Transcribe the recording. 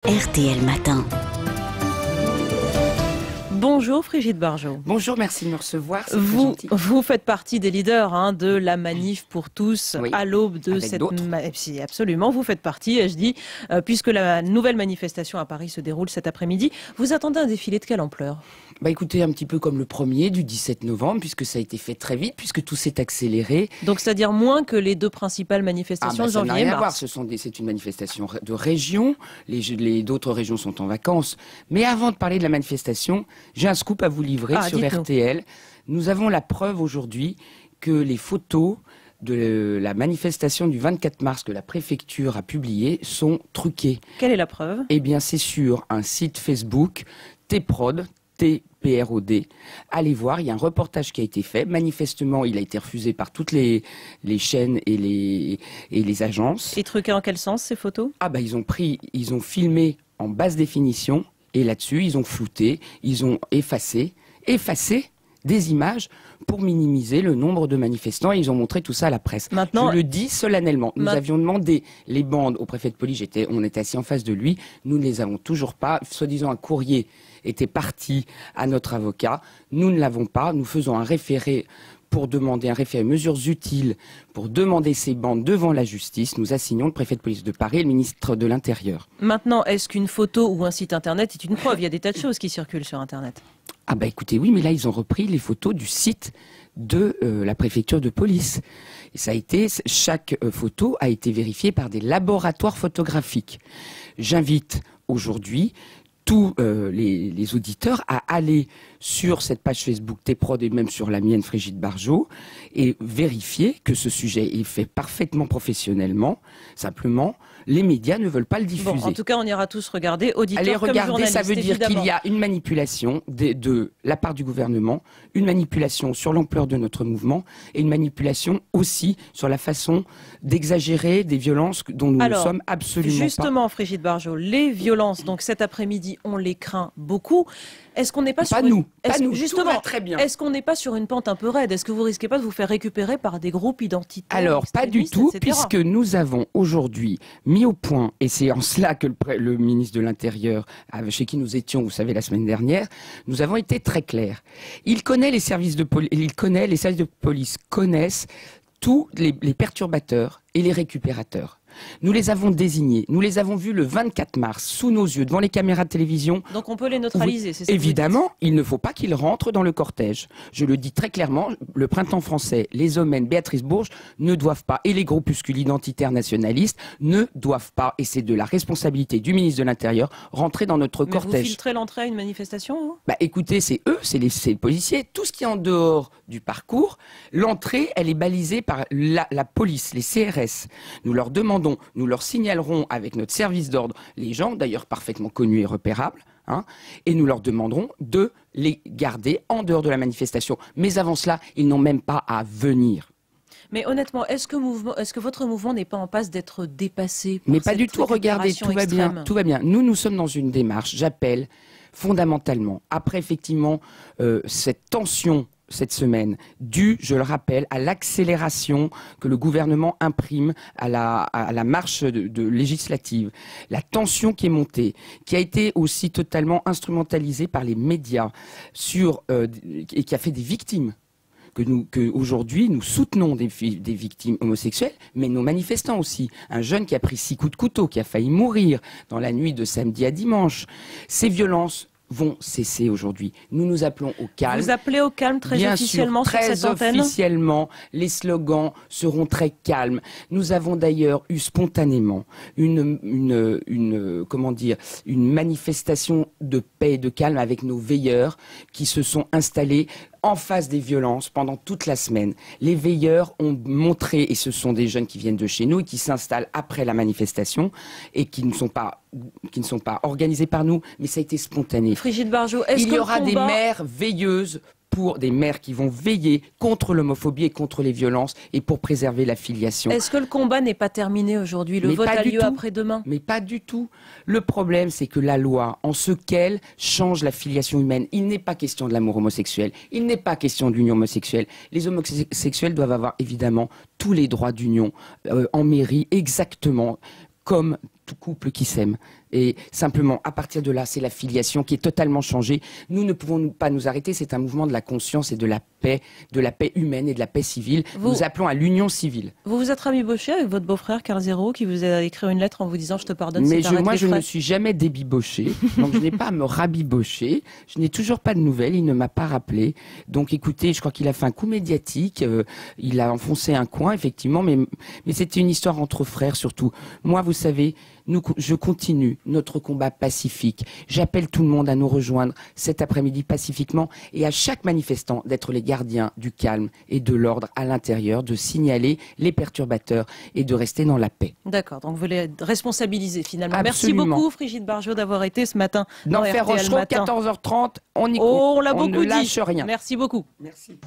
RTL Matin. Bonjour Brigitte Bardot. Bonjour, merci de me recevoir. Vous faites partie des leaders de la manif pour tous à l'aube de avec cette... Si, absolument, vous faites partie, ai-je dit, puisque la nouvelle manifestation à Paris se déroule cet après-midi. Vous attendez un défilé de quelle ampleur ? Écoutez, un petit peu comme le premier du 17 novembre, puisque ça a été fait très vite, puisque tout s'est accéléré. Donc c'est-à-dire moins que les deux principales manifestations de janvier et mars. Ça n'a rien à voir, c'est une manifestation de région, d'autres régions sont en vacances. Mais avant de parler de la manifestation, j'ai un scoop à vous livrer sur RTL. Nous avons la preuve aujourd'hui que les photos de la manifestation du 24 mars que la préfecture a publiée sont truquées. Quelle est la preuve ? Eh bien, c'est sur un site Facebook, TPROD, T-P-R-O-D. Allez voir, il y a un reportage qui a été fait. Manifestement, il a été refusé par toutes les chaînes et les agences. Et truqué en quel sens, ces photos ? Ils ont filmé en basse définition, et là-dessus, ils ont flouté, ils ont effacé des images pour minimiser le nombre de manifestants, et ils ont montré tout ça à la presse. Maintenant, je le dis solennellement, nous avions demandé les bandes au préfet de police, on était assis en face de lui, nous ne les avons toujours pas, soi-disant un courrier était parti à notre avocat, nous ne l'avons pas, nous faisons un référé pour demander un référé mesures utiles, pour demander ces bandes devant la justice. Nous assignons le préfet de police de Paris et le ministre de l'Intérieur. Maintenant, est-ce qu'une photo ou un site internet est une preuve ? Il y a des tas de choses qui circulent sur internet. Écoutez, oui, mais là, ils ont repris les photos du site de la préfecture de police. Et chaque photo a été vérifiée par des laboratoires photographiques. J'invite aujourd'hui tous les auditeurs à aller sur cette page Facebook TPROD et même sur la mienne Brigitte Bardot et vérifier que ce sujet est fait parfaitement professionnellement. Simplement, les médias ne veulent pas le diffuser. Bon, en tout cas, on ira tous regarder, auditeurs Allez comme regarder, journalistes, ça veut dire évidemment. qu'il y a une manipulation de la part du gouvernement, une manipulation sur l'ampleur de notre mouvement et une manipulation aussi sur la façon d'exagérer des violences dont nous ne sommes absolument pas. Justement, Brigitte Bardot, les violences, donc cet après-midi, on les craint beaucoup. Est-ce qu'on n'est pas sur nous, justement, tout va très bien. Est-ce qu'on n'est pas sur une pente un peu raide ? Est-ce que vous risquez pas de vous faire récupérer par des groupes identitaires ? Alors, pas du tout, puisque nous avons aujourd'hui mis au point, et c'est en cela que le ministre de l'Intérieur, chez qui nous étions, vous savez, la semaine dernière, nous avons été très clairs. Il connaît les services de police, connaissent tous les perturbateurs et les récupérateurs. Nous les avons désignés, nous les avons vus le 24 mars, sous nos yeux, devant les caméras de télévision. Donc on peut les neutraliser, c'est ça ? Évidemment, il ne faut pas qu'ils rentrent dans le cortège. Je le dis très clairement, le Printemps français, les Hommes, Béatrice Bourges ne doivent pas, et les groupuscules identitaires nationalistes ne doivent pas, et c'est de la responsabilité du ministre de l'Intérieur, rentrer dans notre cortège. Vous filtrez l'entrée à une manifestation ? Écoutez, c'est eux, c'est les policiers. Tout ce qui est en dehors du parcours, l'entrée, elle est balisée par la police, les CRS. Nous leur demandons, nous leur signalerons avec notre service d'ordre les gens, d'ailleurs parfaitement connus et repérables, et nous leur demanderons de les garder en dehors de la manifestation. Mais avant cela, ils n'ont même pas à venir. Mais honnêtement, est-ce que votre mouvement n'est pas en passe d'être dépassé ? Mais pas du tout, regardez, tout va bien. Nous sommes dans une démarche, j'appelle fondamentalement, après effectivement cette tension cette semaine, due, je le rappelle, à l'accélération que le gouvernement imprime à la marche de législative, la tension qui est montée, qui a été aussi totalement instrumentalisée par les médias et qui a fait des victimes. Aujourd'hui, nous soutenons des victimes homosexuelles, mais nos manifestants aussi. Un jeune qui a pris 6 coups de couteau, qui a failli mourir dans la nuit de samedi à dimanche. Ces violences vont cesser aujourd'hui. Nous appelons au calme. Vous appelez au calme très officiellement sur cette antenne ? Très officiellement, les slogans seront très calmes. Nous avons d'ailleurs eu spontanément une manifestation de paix et de calme avec nos veilleurs qui se sont installés en face des violences pendant toute la semaine. Les veilleurs ont montré, et ce sont des jeunes qui viennent de chez nous et qui s'installent après la manifestation et qui ne sont pas organisés par nous, mais ça a été spontané. Brigitte Bardot, il y aura des mères veilleuses des mères qui vont veiller contre l'homophobie et contre les violences et pour préserver la filiation. Est-ce que le combat n'est pas terminé aujourd'hui ? Le vote a lieu après-demain ? Mais pas du tout. Le problème, c'est que la loi, en ce qu'elle change la filiation humaine, il n'est pas question de l'amour homosexuel, il n'est pas question de l'union homosexuelle. Les homosexuels doivent avoir évidemment tous les droits d'union en mairie, exactement comme tout couple qui s'aime. Et simplement, à partir de là, c'est la filiation qui est totalement changée. Nous ne pouvons pas nous arrêter. C'est un mouvement de la conscience et de la paix humaine et de la paix civile. Nous appelons à l'union civile. Vous vous êtes rabiboché avec votre beau-frère Karl Zéro qui vous a écrit une lettre en vous disant « je te pardonne ». Mais moi, je ne suis jamais débiboché, donc je n'ai pas à me rabibocher. Je n'ai toujours pas de nouvelles, il ne m'a pas rappelé. Donc écoutez, je crois qu'il a fait un coup médiatique, il a enfoncé un coin, effectivement, mais c'était une histoire entre frères surtout. Moi, vous savez, je continue notre combat pacifique. J'appelle tout le monde à nous rejoindre cet après-midi pacifiquement et à chaque manifestant d'être les gardiens du calme et de l'ordre à l'intérieur, de signaler les perturbateurs et de rester dans la paix. D'accord, donc vous les responsabiliser finalement. Absolument. Merci beaucoup Frigide Barjot d'avoir été ce matin dans RTL Matin. 14h30, on y on l'a beaucoup ne lâche dit. rien. Merci beaucoup. Merci.